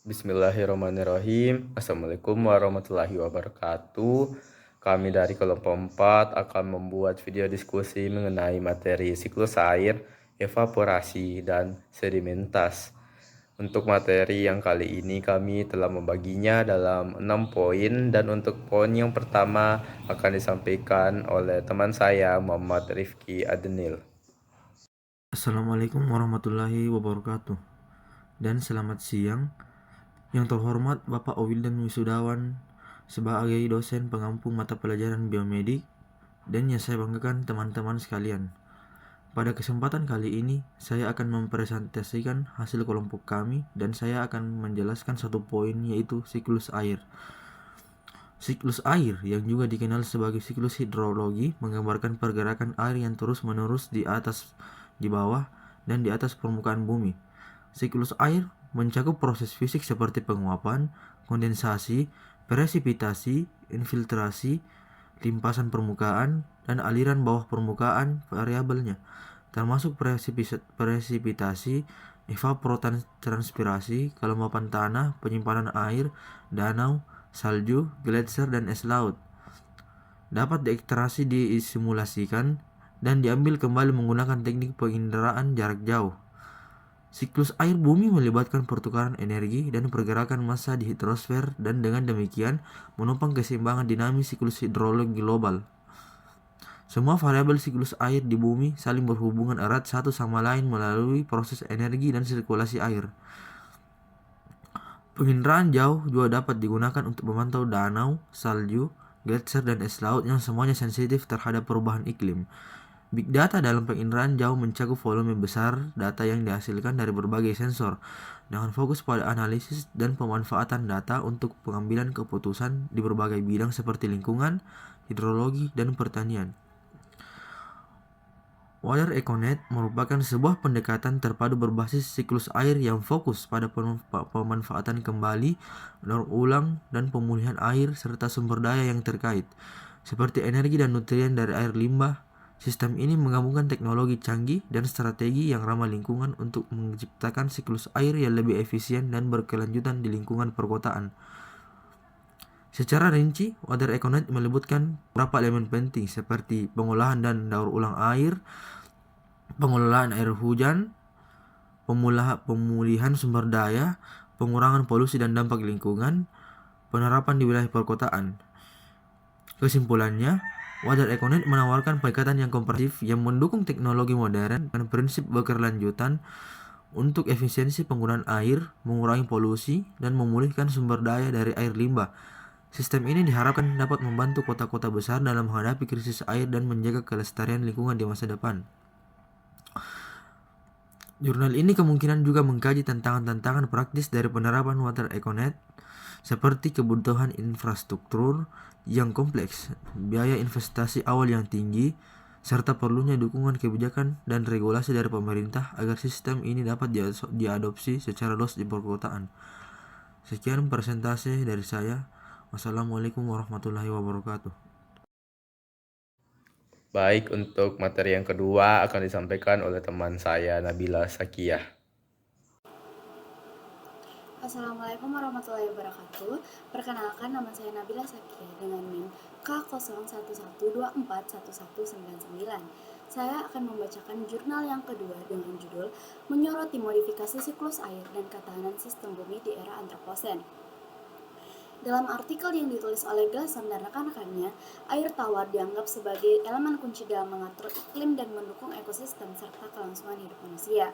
Bismillahirrahmanirrahim. Assalamualaikum warahmatullahi wabarakatuh. Kami dari kelompok 4 akan membuat video diskusi mengenai materi siklus air, evaporasi, dan sedimentas. Untuk materi yang kali ini kami telah membaginya dalam 6 poin, dan untuk poin yang pertama akan disampaikan oleh teman saya Muhammad Rifki Adenil. Assalamualaikum warahmatullahi wabarakatuh. Dan selamat siang. Yang terhormat Bapak Owildan Wisudawan sebagai dosen pengampu mata pelajaran biomedik, dan yang saya banggakan teman-teman sekalian. Pada kesempatan kali ini, saya akan mempresentasikan hasil kelompok kami, dan saya akan menjelaskan satu poin, yaitu siklus air. Siklus air, yang juga dikenal sebagai siklus hidrologi, menggambarkan pergerakan air yang terus-menerus di atas, di bawah, dan di atas permukaan bumi. Siklus air mencakup proses fisik seperti penguapan, kondensasi, presipitasi, infiltrasi, limpasan permukaan, dan aliran bawah permukaan variabelnya, termasuk presipitasi, evapotranspirasi, kelembapan tanah, penyimpanan air, danau, salju, gletser, dan es laut. Dapat diekstraksi, disimulasikan, dan diambil kembali menggunakan teknik penginderaan jarak jauh. Siklus air bumi melibatkan pertukaran energi dan pergerakan massa di hidrosfer, dan dengan demikian menopang keseimbangan dinamis siklus hidrologi global. Semua variabel siklus air di bumi saling berhubungan erat satu sama lain melalui proses energi dan sirkulasi air. Penginderaan jauh juga dapat digunakan untuk memantau danau, salju, gletser, dan es laut yang semuanya sensitif terhadap perubahan iklim. Big data dalam penginderaan jauh mencakup volume besar data yang dihasilkan dari berbagai sensor, dengan fokus pada analisis dan pemanfaatan data untuk pengambilan keputusan di berbagai bidang seperti lingkungan, hidrologi, dan pertanian. Water Econet merupakan sebuah pendekatan terpadu berbasis siklus air yang fokus pada pemanfaatan kembali, daur ulang, dan pemulihan air serta sumber daya yang terkait, seperti energi dan nutrien dari air limbah. Sistem ini menggabungkan teknologi canggih dan strategi yang ramah lingkungan untuk menciptakan siklus air yang lebih efisien dan berkelanjutan di lingkungan perkotaan. Secara rinci, Water Econet menyebutkan beberapa elemen penting seperti pengolahan dan daur ulang air, pengelolaan air hujan, pemulihan sumber daya, pengurangan polusi dan dampak lingkungan, penerapan di wilayah perkotaan. Kesimpulannya, Water Econet menawarkan pendekatan yang komprehensif yang mendukung teknologi modern dan prinsip berkelanjutan untuk efisiensi penggunaan air, mengurangi polusi, dan memulihkan sumber daya dari air limbah. Sistem ini diharapkan dapat membantu kota-kota besar dalam menghadapi krisis air dan menjaga kelestarian lingkungan di masa depan. Jurnal ini kemungkinan juga mengkaji tantangan-tantangan praktis dari penerapan Water Econet, seperti kebutuhan infrastruktur yang kompleks, biaya investasi awal yang tinggi, serta perlunya dukungan kebijakan dan regulasi dari pemerintah agar sistem ini dapat diadopsi secara luas di perkotaan. Sekian presentasi dari saya. Wassalamualaikum warahmatullahi wabarakatuh. Baik, untuk materi yang kedua akan disampaikan oleh teman saya Nabila Sakiyah. Assalamualaikum warahmatullahi wabarakatuh. Perkenalkan, nama saya Nabila Sakia dengan NIM K0112411199. Saya akan membacakan jurnal yang kedua dengan judul Menyoroti Modifikasi Siklus Air dan Ketahanan Sistem Bumi di Era Antroposen. Dalam artikel yang ditulis oleh Glasson dan rekan-rekannya, air tawar dianggap sebagai elemen kunci dalam mengatur iklim dan mendukung ekosistem serta kelangsungan hidup manusia.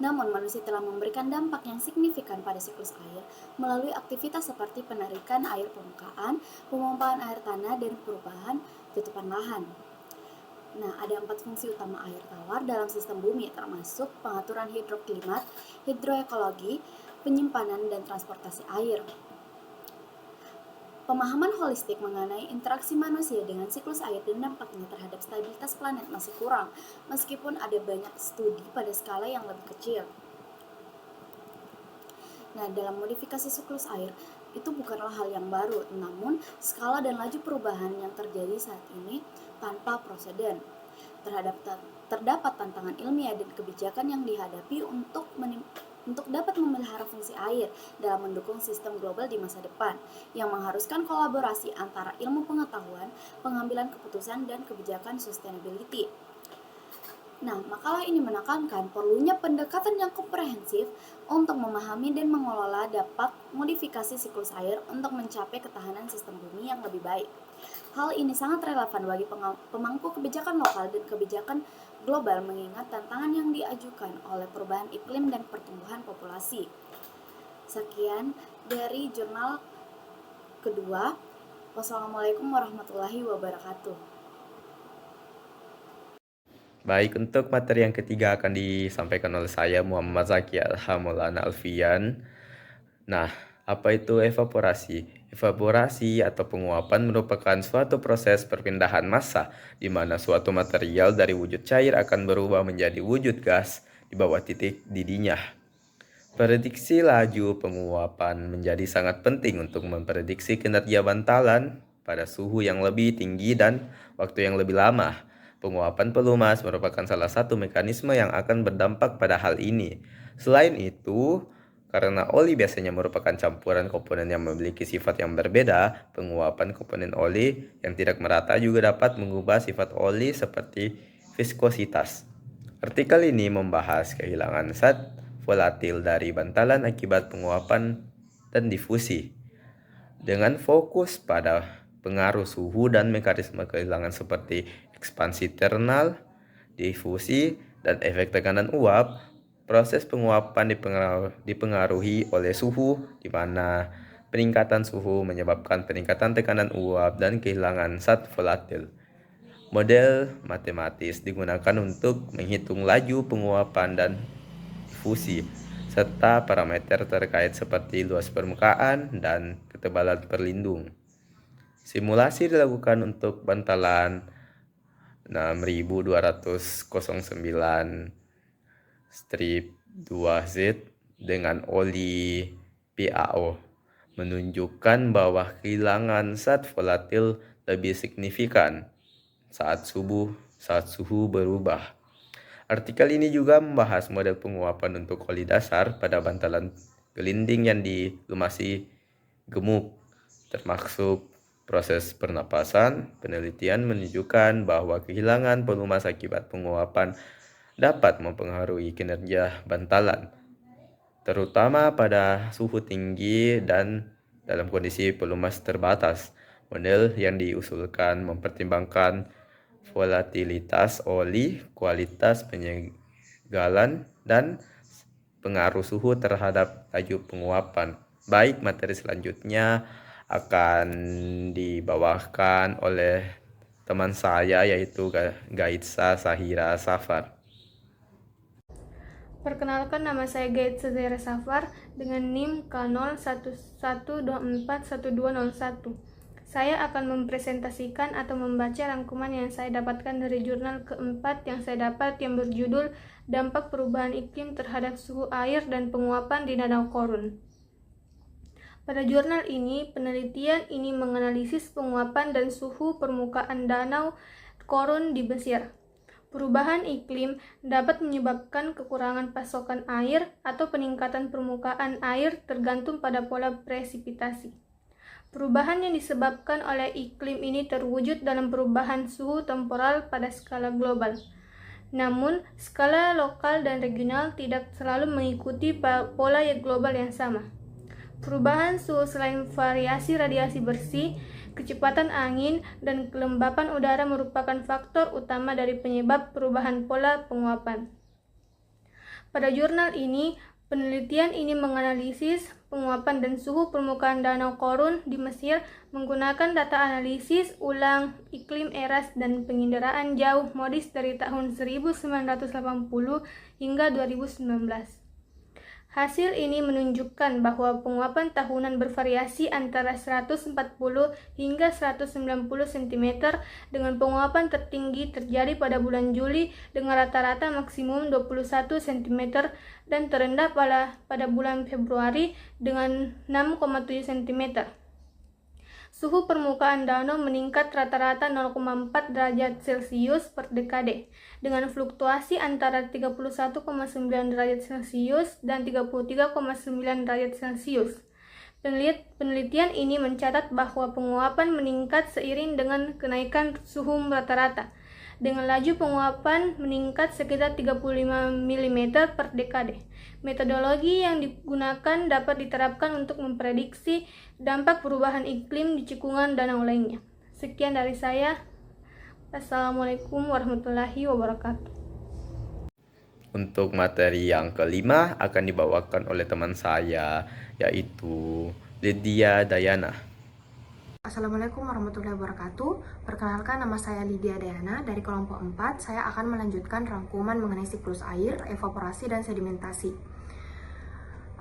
Namun, manusia telah memberikan dampak yang signifikan pada siklus air melalui aktivitas seperti penarikan air permukaan, pemompaan air tanah, dan perubahan tutupan lahan. Nah, ada 4 fungsi utama air tawar dalam sistem bumi, termasuk pengaturan hidroklimat, hidroekologi, penyimpanan, dan transportasi air. Pemahaman holistik mengenai interaksi manusia dengan siklus air dan dampaknya terhadap stabilitas planet masih kurang, meskipun ada banyak studi pada skala yang lebih kecil. Nah, dalam modifikasi siklus air, itu bukanlah hal yang baru, namun skala dan laju perubahan yang terjadi saat ini tanpa preseden. Terdapat tantangan ilmiah dan kebijakan yang dihadapi untuk untuk dapat memelihara fungsi air dalam mendukung sistem global di masa depan, yang mengharuskan kolaborasi antara ilmu pengetahuan, pengambilan keputusan, dan kebijakan sustainability. Nah, makalah ini menekankan perlunya pendekatan yang komprehensif untuk memahami dan mengelola dampak modifikasi siklus air untuk mencapai ketahanan sistem bumi yang lebih baik. Hal ini sangat relevan bagi pemangku kebijakan lokal dan kebijakan global mengingat tantangan yang diajukan oleh perubahan iklim dan pertumbuhan populasi. Sekian dari jurnal kedua. Wassalamualaikum warahmatullahi wabarakatuh. Baik, untuk materi yang ketiga akan disampaikan oleh saya Muhammad Zaki Alhamulana Alfian. Nah, apa itu evaporasi? Evaporasi atau penguapan merupakan suatu proses perpindahan massa di mana suatu material dari wujud cair akan berubah menjadi wujud gas di bawah titik didihnya. Prediksi laju penguapan menjadi sangat penting untuk memprediksi kinerja bantalan pada suhu yang lebih tinggi dan waktu yang lebih lama. Penguapan pelumas merupakan salah satu mekanisme yang akan berdampak pada hal ini. Selain itu, karena oli biasanya merupakan campuran komponen yang memiliki sifat yang berbeda, penguapan komponen oli yang tidak merata juga dapat mengubah sifat oli seperti viskositas. Artikel ini membahas kehilangan zat volatil dari bantalan akibat penguapan dan difusi, dengan fokus pada pengaruh suhu dan mekanisme kehilangan seperti ekspansi thermal, difusi, dan efek tekanan uap. Proses penguapan dipengaruhi oleh suhu, di mana peningkatan suhu menyebabkan peningkatan tekanan uap dan kehilangan zat volatil. Model matematis digunakan untuk menghitung laju penguapan dan difusi, serta parameter terkait seperti luas permukaan dan ketebalan perlindung. Simulasi dilakukan untuk bantalan 6209-2Z dengan oli PaO, menunjukkan bahwa kehilangan zat volatil lebih signifikan saat suhu berubah. Artikel ini juga membahas model penguapan untuk oli dasar pada bantalan gelinding yang dilumasi gemuk, termasuk proses pernapasan. Penelitian menunjukkan bahwa kehilangan pelumas akibat penguapan dapat mempengaruhi kinerja bantalan, terutama pada suhu tinggi dan dalam kondisi pelumas terbatas. Model yang diusulkan mempertimbangkan volatilitas oli, kualitas penyegalan, dan pengaruh suhu terhadap laju penguapan. Baik, materi selanjutnya akan dibawakan oleh teman saya yaitu Gaitsa Sahira Safar. Perkenalkan, nama saya Gaitsa Sahira Safar dengan NIM K0112411201. Saya akan mempresentasikan atau membaca rangkuman yang saya dapatkan dari jurnal keempat yang saya dapat yang berjudul Dampak Perubahan Iklim Terhadap Suhu Air dan Penguapan di Danau Qorun. Pada jurnal ini, penelitian ini menganalisis penguapan dan suhu permukaan Danau Qorun di Mesir. Perubahan iklim dapat menyebabkan kekurangan pasokan air atau peningkatan permukaan air tergantung pada pola presipitasi. Perubahan yang disebabkan oleh iklim ini terwujud dalam perubahan suhu temporal pada skala global. Namun, skala lokal dan regional tidak selalu mengikuti pola global yang sama. Perubahan suhu selain variasi radiasi bersih, kecepatan angin, dan kelembapan udara merupakan faktor utama dari penyebab perubahan pola penguapan. Pada jurnal ini, penelitian ini menganalisis penguapan dan suhu permukaan Danau Qorun di Mesir menggunakan data analisis ulang iklim eras dan penginderaan jauh MODIS dari tahun 1980 hingga 2019. Hasil ini menunjukkan bahwa penguapan tahunan bervariasi antara 140 hingga 190 cm dengan penguapan tertinggi terjadi pada bulan Juli dengan rata-rata maksimum 21 cm dan terendah pada bulan Februari dengan 6,7 cm. Suhu permukaan danau meningkat rata-rata 0,4 derajat Celcius per dekade, dengan fluktuasi antara 31,9 derajat Celcius dan 33,9 derajat Celcius. Penelitian ini mencatat bahwa penguapan meningkat seiring dengan kenaikan suhu rata-rata, dengan laju penguapan meningkat sekitar 35 mm per dekade. Metodologi yang digunakan dapat diterapkan untuk memprediksi dampak perubahan iklim di cekungan danau lainnya. Sekian dari saya. Assalamualaikum warahmatullahi wabarakatuh. Untuk materi yang kelima akan dibawakan oleh teman saya, yaitu Lydia Dayana. Assalamualaikum warahmatullahi wabarakatuh. Perkenalkan, nama saya Lydia Dayana dari kelompok 4. Saya akan melanjutkan rangkuman mengenai siklus air, evaporasi, dan sedimentasi.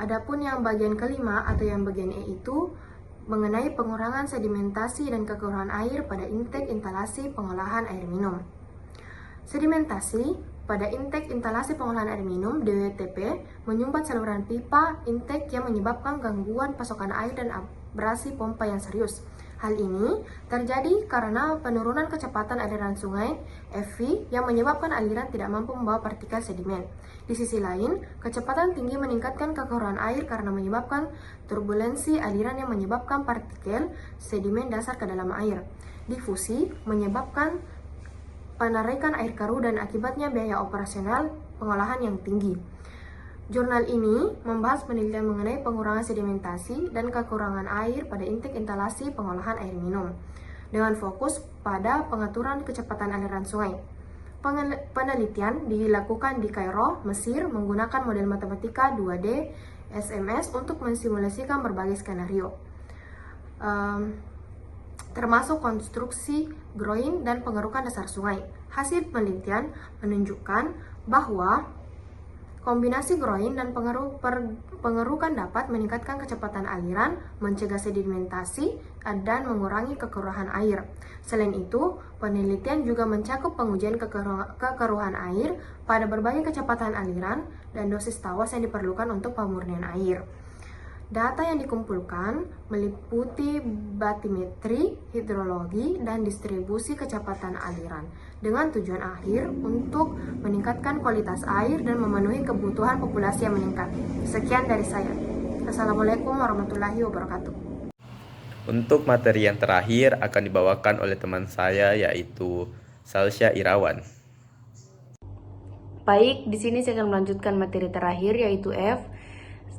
Adapun yang bagian kelima atau yang bagian E itu mengenai pengurangan sedimentasi dan kekurangan air pada intake instalasi pengolahan air minum. Sedimentasi pada intake instalasi pengolahan air minum (DWTP) menyumbat saluran pipa intake yang menyebabkan gangguan pasokan air dan abrasi pompa yang serius. Hal ini terjadi karena penurunan kecepatan aliran sungai (FV) yang menyebabkan aliran tidak mampu membawa partikel sedimen. Di sisi lain, kecepatan tinggi meningkatkan kekurangan air karena menyebabkan turbulensi aliran yang menyebabkan partikel sedimen dasar ke dalam air. Difusi menyebabkan penarikan air keruh dan akibatnya biaya operasional pengolahan yang tinggi. Jurnal ini membahas penelitian mengenai pengurangan sedimentasi dan kekurangan air pada intake instalasi pengolahan air minum, dengan fokus pada pengaturan kecepatan aliran sungai. Penelitian dilakukan di Kairo, Mesir, menggunakan model matematika 2D SMS untuk mensimulasikan berbagai skenario, termasuk konstruksi groin dan pengerukan dasar sungai. Hasil penelitian menunjukkan bahwa kombinasi groin dan pengerukan dapat meningkatkan kecepatan aliran, mencegah sedimentasi, dan mengurangi kekurangan air. Selain itu, penelitian juga mencakup pengujian kekeruhan air pada berbagai kecepatan aliran dan dosis tawas yang diperlukan untuk pemurnian air. Data yang dikumpulkan meliputi batimetri, hidrologi, dan distribusi kecepatan aliran dengan tujuan akhir untuk meningkatkan kualitas air dan memenuhi kebutuhan populasi yang meningkat. Sekian dari saya. Assalamualaikum warahmatullahi wabarakatuh. Untuk materi yang terakhir akan dibawakan oleh teman saya, yaitu Salsya Irawan. Baik, di sini saya akan melanjutkan materi terakhir, yaitu F.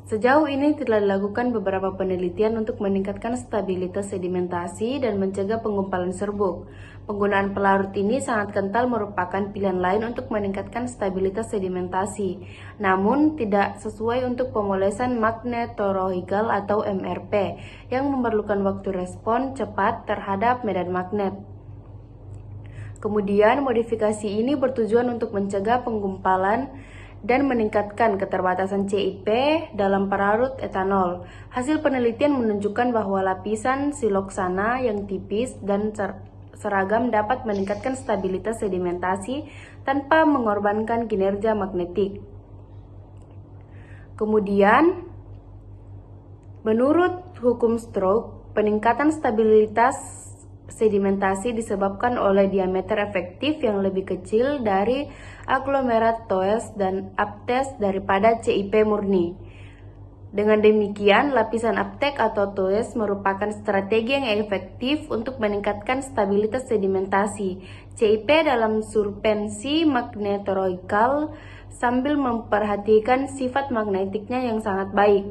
Sejauh ini telah dilakukan beberapa penelitian untuk meningkatkan stabilitas sedimentasi dan mencegah penggumpalan serbuk. Penggunaan pelarut ini sangat kental merupakan pilihan lain untuk meningkatkan stabilitas sedimentasi, namun tidak sesuai untuk pemolesan magnetoroidal atau MRP yang memerlukan waktu respon cepat terhadap medan magnet. Kemudian, modifikasi ini bertujuan untuk mencegah penggumpalan dan meningkatkan keterbatasan CIP dalam pelarut etanol. Hasil penelitian menunjukkan bahwa lapisan siloksana yang tipis dan seragam dapat meningkatkan stabilitas sedimentasi tanpa mengorbankan kinerja magnetik. Kemudian, menurut hukum Stokes, peningkatan stabilitas sedimentasi disebabkan oleh diameter efektif yang lebih kecil dari aglomerat TOES dan aptes daripada CIP murni. Dengan demikian, lapisan aptek atau TOES merupakan strategi yang efektif untuk meningkatkan stabilitas sedimentasi CIP dalam suspensi magnetoroidal sambil memperhatikan sifat magnetiknya yang sangat baik.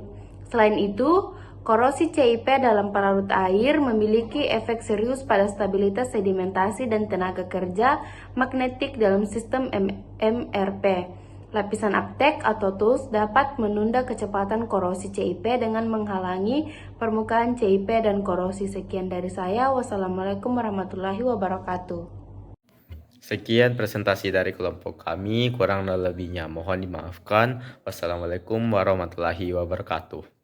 Selain itu, korosi CIP dalam pelarut air memiliki efek serius pada stabilitas sedimentasi dan tenaga kerja magnetik dalam sistem MRP. Lapisan aptek atau TOES dapat menunda kecepatan korosi CIP dengan menghalangi permukaan CIP dan korosi. Sekian dari saya. Wassalamualaikum warahmatullahi wabarakatuh. Sekian presentasi dari kelompok kami, kurang dan lebihnya mohon dimaafkan. Wassalamualaikum warahmatullahi wabarakatuh.